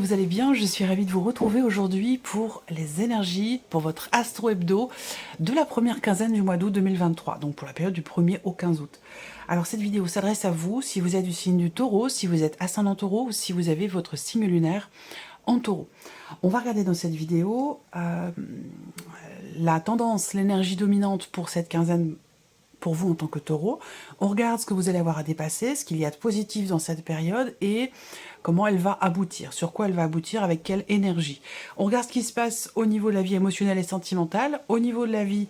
vous allez bien. Je suis ravie de vous retrouver aujourd'hui pour les énergies, pour votre Astro Hebdo de la première quinzaine du mois d'août 2023, donc pour la période du 1er au 15 août. Alors cette vidéo s'adresse à vous si vous êtes du signe du Taureau, si vous êtes ascendant Taureau ou si vous avez votre signe lunaire en Taureau. On va regarder dans cette vidéo la tendance, l'énergie dominante pour cette quinzaine pour vous en tant que Taureau. On regarde ce que vous allez avoir à dépasser, ce qu'il y a de positif dans cette période et comment elle va aboutir, sur quoi elle va aboutir, avec quelle énergie. On regarde ce qui se passe au niveau de la vie émotionnelle et sentimentale, au niveau de la vie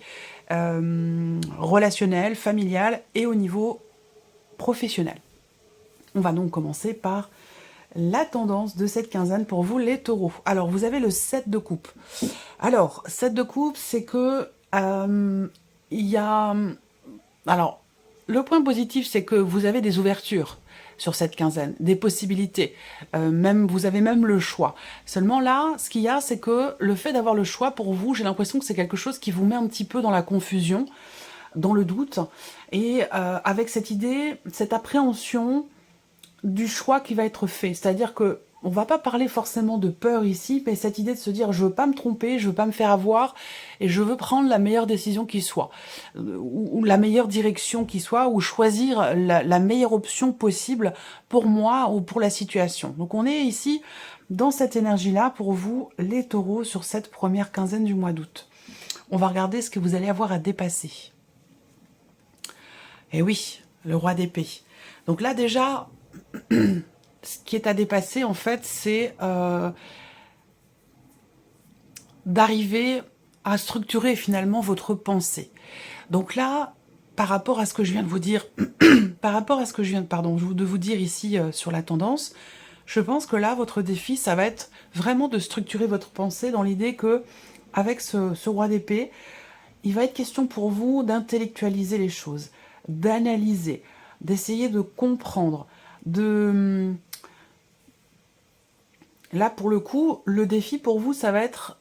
relationnelle, familiale et au niveau professionnel. On va donc commencer par la tendance de cette quinzaine pour vous les Taureaux. Alors vous avez le 7 de coupe. Alors 7 de coupe, c'est que il y a... Alors, le point positif, c'est que vous avez des ouvertures sur cette quinzaine, des possibilités. Vous avez même le choix. Seulement là, ce qu'il y a, c'est que le fait d'avoir le choix, pour vous, j'ai l'impression que c'est quelque chose qui vous met un petit peu dans la confusion, dans le doute, et avec cette idée, cette appréhension du choix qui va être fait. C'est-à-dire que on va pas parler forcément de peur ici, mais cette idée de se dire je veux pas me tromper, je veux pas me faire avoir, et je veux prendre la meilleure décision qui soit, ou la meilleure direction qui soit, ou choisir la meilleure option possible pour moi ou pour la situation. Donc on est ici dans cette énergie-là pour vous, les Taureaux, sur cette première quinzaine du mois d'août. On va regarder ce que vous allez avoir à dépasser. Et oui, le roi d'épée. Donc là déjà... Ce qui est à dépasser, en fait, c'est d'arriver à structurer finalement votre pensée. Donc là, par rapport à ce que je viens de vous dire, par rapport à ce que je viens de vous dire ici sur la tendance, je pense que là, votre défi, ça va être vraiment de structurer votre pensée dans l'idée que, avec ce roi d'épée, il va être question pour vous d'intellectualiser les choses, d'analyser, d'essayer de comprendre, Là, pour le coup, le défi pour vous, ça va être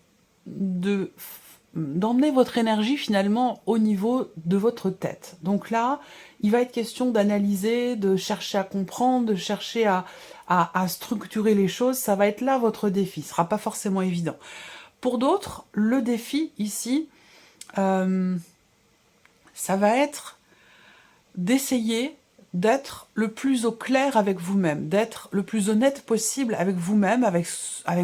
d'emmener votre énergie finalement au niveau de votre tête. Donc là, il va être question d'analyser, de chercher à comprendre, de chercher à structurer les choses. Ça va être là votre défi. Ce ne sera pas forcément évident. Pour d'autres, le défi ici, ça va être d'essayer d'être le plus au clair avec vous-même, d'être le plus honnête possible avec vous-même, avec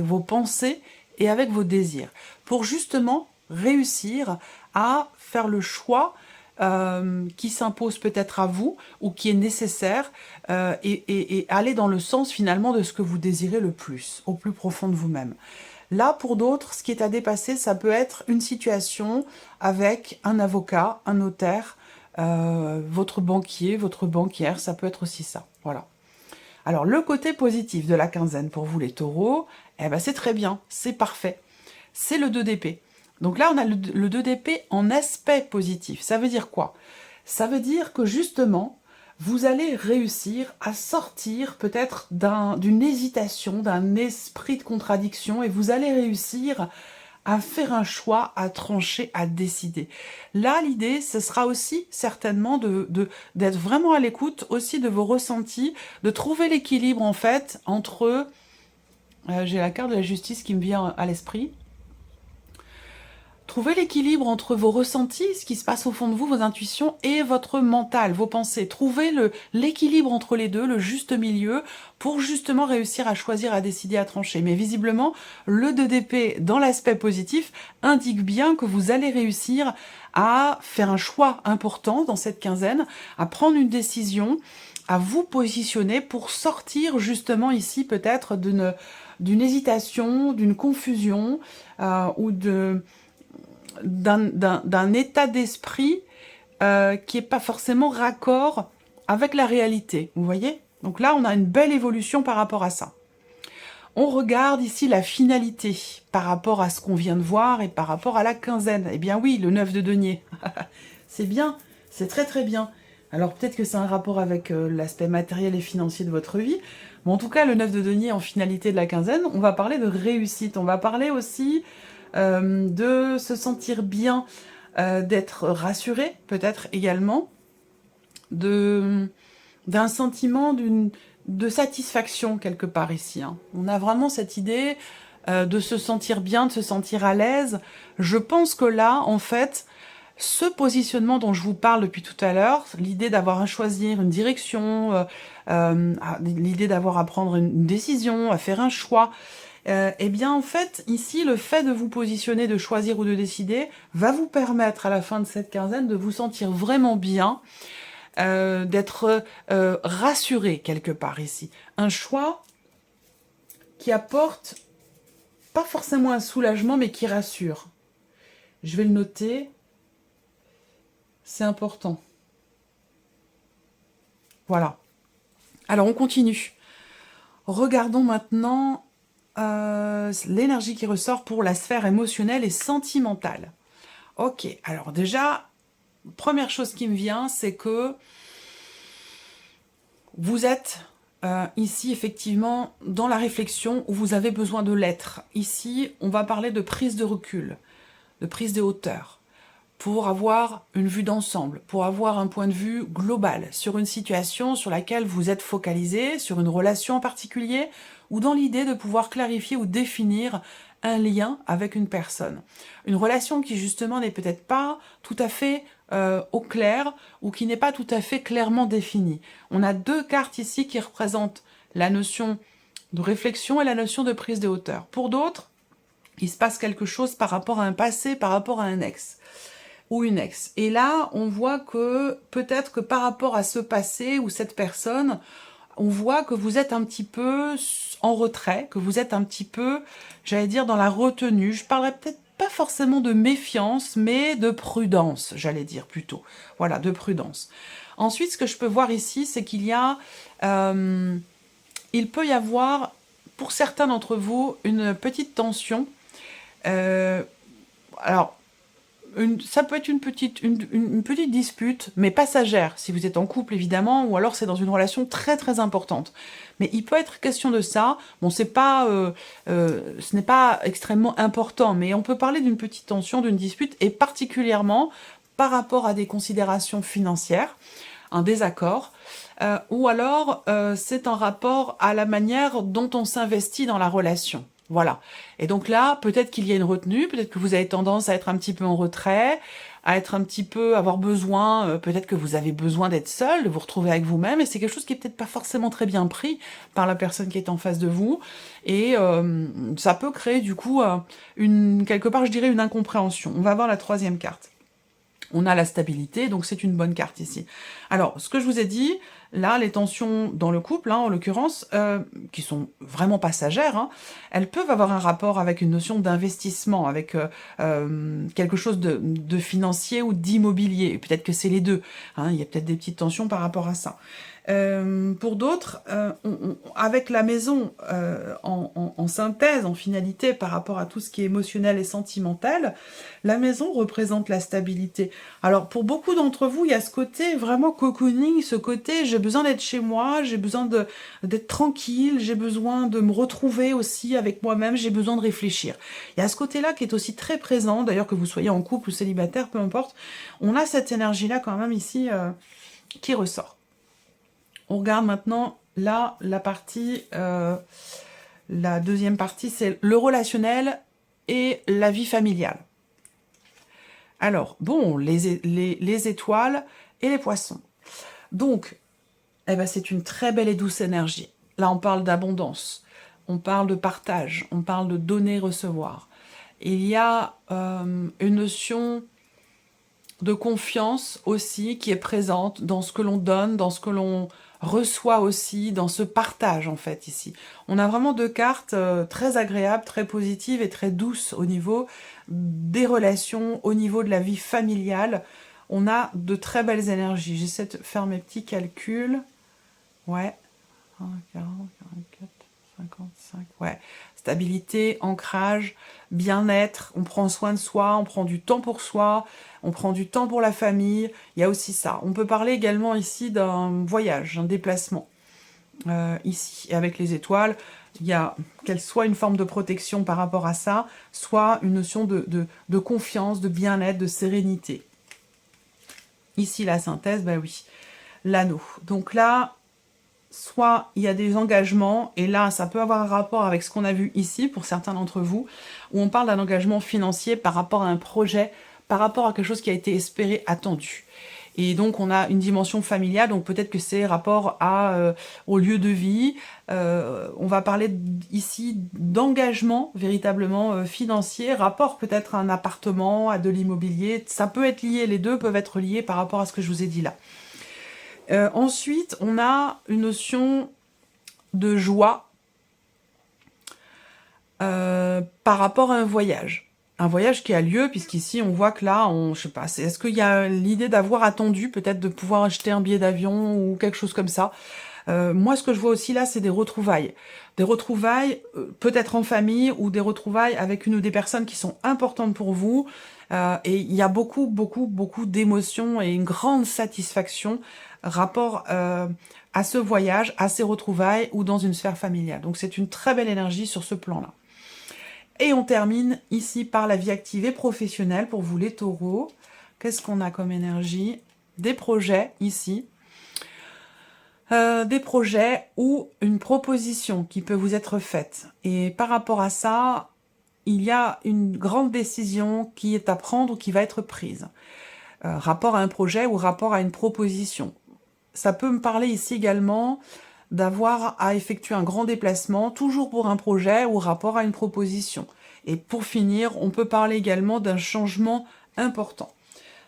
vos pensées et avec vos désirs, pour justement réussir à faire le choix qui s'impose peut-être à vous ou qui est nécessaire et aller dans le sens finalement de ce que vous désirez le plus, au plus profond de vous-même. Là, pour d'autres, ce qui est à dépasser, ça peut être une situation avec un avocat, un notaire, votre banquier, votre banquière, ça peut être aussi ça. Voilà. Alors, le côté positif de la quinzaine pour vous les Taureaux, eh ben, c'est très bien, c'est parfait. C'est le 2 d'épée. Donc là, on a le 2 d'épée en aspect positif. Ça veut dire quoi? Ça veut dire que justement, vous allez réussir à sortir peut-être d'une hésitation, d'un esprit de contradiction, et vous allez réussir à faire un choix, à trancher, à décider. Là, l'idée, ce sera aussi certainement d'être vraiment à l'écoute aussi de vos ressentis, de trouver l'équilibre en fait entre... j'ai la carte de la justice qui me vient à l'esprit. Trouvez l'équilibre entre vos ressentis, ce qui se passe au fond de vous, vos intuitions, et votre mental, vos pensées. Trouvez l'équilibre entre les deux, le juste milieu, pour justement réussir à choisir, à décider, à trancher. Mais visiblement, le 2 d'épée, dans l'aspect positif, indique bien que vous allez réussir à faire un choix important dans cette quinzaine, à prendre une décision, à vous positionner pour sortir justement ici peut-être d'une hésitation, d'une confusion ou d'un état d'esprit qui n'est pas forcément raccord avec la réalité, vous voyez? Donc là, on a une belle évolution par rapport à ça. On regarde ici la finalité par rapport à ce qu'on vient de voir et par rapport à la quinzaine. Eh bien oui, le 9 de denier. C'est bien, c'est très très bien. Alors peut-être que c'est un rapport avec l'aspect matériel et financier de votre vie, mais en tout cas, le 9 de denier en finalité de la quinzaine, on va parler de réussite. On va parler aussi de se sentir bien, d'être rassuré peut-être également, d'un sentiment de satisfaction quelque part ici. Hein. On a vraiment cette idée de se sentir bien, de se sentir à l'aise. Je pense que là, en fait, ce positionnement dont je vous parle depuis tout à l'heure, l'idée d'avoir à choisir une direction, l'idée d'avoir à prendre une décision, à faire un choix, eh bien en fait, ici, le fait de vous positionner, de choisir ou de décider, va vous permettre à la fin de cette quinzaine de vous sentir vraiment bien, d'être rassuré quelque part ici. Un choix qui apporte pas forcément un soulagement, mais qui rassure. Je vais le noter. C'est important. Voilà. Alors, on continue. Regardons maintenant l'énergie qui ressort pour la sphère émotionnelle et sentimentale. Ok, alors déjà, première chose qui me vient, c'est que vous êtes ici, effectivement, dans la réflexion où vous avez besoin de l'être. Ici, on va parler de prise de recul, de prise de hauteur, pour avoir une vue d'ensemble, pour avoir un point de vue global sur une situation sur laquelle vous êtes focalisé, sur une relation en particulier, ou dans l'idée de pouvoir clarifier ou définir un lien avec une personne. Une relation qui justement n'est peut-être pas tout à fait au clair, ou qui n'est pas tout à fait clairement définie. On a deux cartes ici qui représentent la notion de réflexion et la notion de prise de hauteur. Pour d'autres, il se passe quelque chose par rapport à un passé, par rapport à un ex ou une ex. Et là, on voit que peut-être que par rapport à ce passé ou cette personne, on voit que vous êtes un petit peu en retrait, que vous êtes un petit peu, j'allais dire, dans la retenue. Je parlerais peut-être pas forcément de méfiance, mais de prudence, j'allais dire plutôt. Voilà, de prudence. Ensuite, ce que je peux voir ici, c'est qu'il y a... il peut y avoir, pour certains d'entre vous, une petite tension. Alors, ça peut être une petite dispute, mais passagère, si vous êtes en couple évidemment, ou alors c'est dans une relation très très importante. Mais il peut être question de ça. Bon, c'est pas, ce n'est pas extrêmement important, mais on peut parler d'une petite tension, d'une dispute, et particulièrement par rapport à des considérations financières, un désaccord, ou alors c'est en rapport à la manière dont on s'investit dans la relation. Voilà. Et donc là, peut-être qu'il y a une retenue, peut-être que vous avez tendance à être un petit peu en retrait, à être un petit peu, avoir besoin, peut-être que vous avez besoin d'être seul, de vous retrouver avec vous-même, et c'est quelque chose qui est peut-être pas forcément très bien pris par la personne qui est en face de vous, et ça peut créer du coup, quelque part, je dirais, une incompréhension. On va voir la troisième carte. On a la stabilité, donc c'est une bonne carte ici. Alors, ce que je vous ai dit, là, les tensions dans le couple, hein, en l'occurrence, qui sont vraiment passagères, hein, elles peuvent avoir un rapport avec une notion d'investissement, avec quelque chose de financier ou d'immobilier. Peut-être que c'est les deux. Hein, il y a peut-être des petites tensions par rapport à ça. Pour d'autres, avec la maison en synthèse, en finalité, par rapport à tout ce qui est émotionnel et sentimental, la maison représente la stabilité. Alors, pour beaucoup d'entre vous, il y a ce côté vraiment cocooning, ce côté j'ai besoin d'être chez moi, j'ai besoin d'être tranquille, j'ai besoin de me retrouver aussi avec moi-même, j'ai besoin de réfléchir. Il y a ce côté-là qui est aussi très présent, d'ailleurs que vous soyez en couple ou célibataire, peu importe. On a cette énergie-là quand même ici qui ressort. On regarde maintenant, là, la partie, la deuxième partie, c'est le relationnel et la vie familiale. Alors, bon, les étoiles et les poissons. Donc, eh ben, c'est une très belle et douce énergie. Là, on parle d'abondance, on parle de partage, on parle de donner-recevoir. Il y a une notion de confiance aussi qui est présente dans ce que l'on donne, dans ce que l'on reçoit aussi, dans ce partage en fait ici. On a vraiment deux cartes très agréables, très positives et très douces au niveau des relations, au niveau de la vie familiale. On a de très belles énergies. J'essaie de faire mes petits calculs. Ouais. 40, 44, 55. Ouais. Stabilité, ancrage, bien-être, on prend soin de soi, on prend du temps pour soi, on prend du temps pour la famille, il y a aussi ça. On peut parler également ici d'un voyage, un déplacement. Ici, avec les étoiles, il y a qu'elle soit une forme de protection par rapport à ça, soit une notion de confiance, de bien-être, de sérénité. Ici, la synthèse, bah oui, l'anneau. Donc là, soit il y a des engagements, et là, ça peut avoir un rapport avec ce qu'on a vu ici, pour certains d'entre vous, où on parle d'un engagement financier par rapport à un projet, par rapport à quelque chose qui a été espéré, attendu. Et donc, on a une dimension familiale, donc peut-être que c'est rapport au lieu de vie. On va parler ici d'engagement véritablement financier, rapport peut-être à un appartement, à de l'immobilier. Ça peut être lié, les deux peuvent être liés par rapport à ce que je vous ai dit là. Ensuite, on a une notion de joie par rapport à un voyage. Un voyage qui a lieu, puisqu'ici, on voit que là, je sais pas, est-ce qu'il y a l'idée d'avoir attendu, peut-être de pouvoir acheter un billet d'avion ou quelque chose comme ça. Moi, ce que je vois aussi là, c'est des retrouvailles. Des retrouvailles, peut-être en famille, ou des retrouvailles avec une ou des personnes qui sont importantes pour vous. Et il y a beaucoup, beaucoup, beaucoup d'émotions et une grande satisfaction rapport à ce voyage, à ces retrouvailles ou dans une sphère familiale. Donc c'est une très belle énergie sur ce plan-là. Et on termine ici par la vie active et professionnelle pour vous les taureaux. Qu'est-ce qu'on a comme énergie? Des projets ici. Des projets ou une proposition qui peut vous être faite. Et par rapport à ça, il y a une grande décision qui est à prendre ou qui va être prise. Rapport à un projet ou rapport à une proposition. Ça peut me parler ici également d'avoir à effectuer un grand déplacement, toujours pour un projet ou rapport à une proposition. Et pour finir, on peut parler également d'un changement important.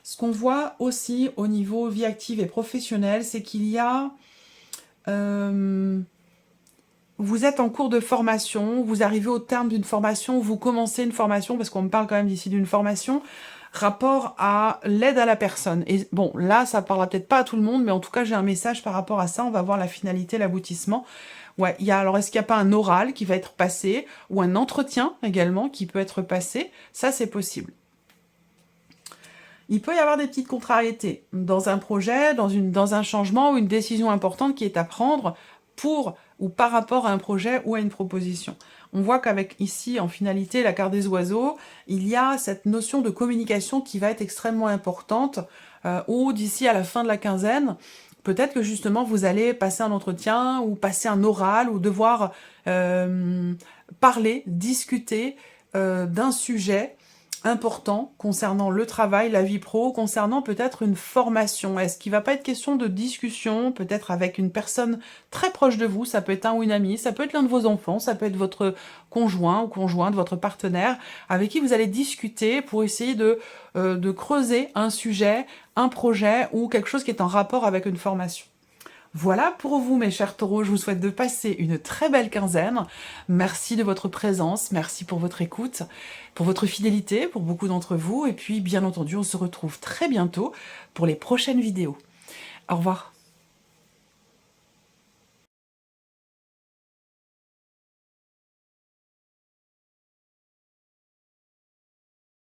Ce qu'on voit aussi au niveau vie active et professionnelle, c'est qu'il y a... vous êtes en cours de formation, vous arrivez au terme d'une formation, vous commencez une formation, parce qu'on me parle quand même d'ici d'une formation, rapport à l'aide à la personne. Et bon, là, ça parlera peut-être pas à tout le monde, mais en tout cas, j'ai un message par rapport à ça. On va voir la finalité, l'aboutissement. Ouais, alors est-ce qu'il n'y a pas un oral qui va être passé, ou un entretien également qui peut être passé? Ça, c'est possible. Il peut y avoir des petites contrariétés dans un projet, dans un changement ou une décision importante qui est à prendre pour ou par rapport à un projet ou à une proposition. On voit qu'avec ici, en finalité, la carte des oiseaux, il y a cette notion de communication qui va être extrêmement importante, ou d'ici à la fin de la quinzaine, peut-être que justement vous allez passer un entretien ou passer un oral ou devoir parler, discuter d'un sujet important concernant le travail, la vie pro, concernant peut-être une formation. Est-ce qu'il ne va pas être question de discussion, peut-être avec une personne très proche de vous, ça peut être un ou une amie, ça peut être l'un de vos enfants, ça peut être votre conjoint ou conjointe, votre partenaire, avec qui vous allez discuter pour essayer de creuser un sujet, un projet ou quelque chose qui est en rapport avec une formation. Voilà pour vous, mes chers taureaux, je vous souhaite de passer une très belle quinzaine. Merci de votre présence, merci pour votre écoute, pour votre fidélité, pour beaucoup d'entre vous. Et puis, bien entendu, on se retrouve très bientôt pour les prochaines vidéos. Au revoir.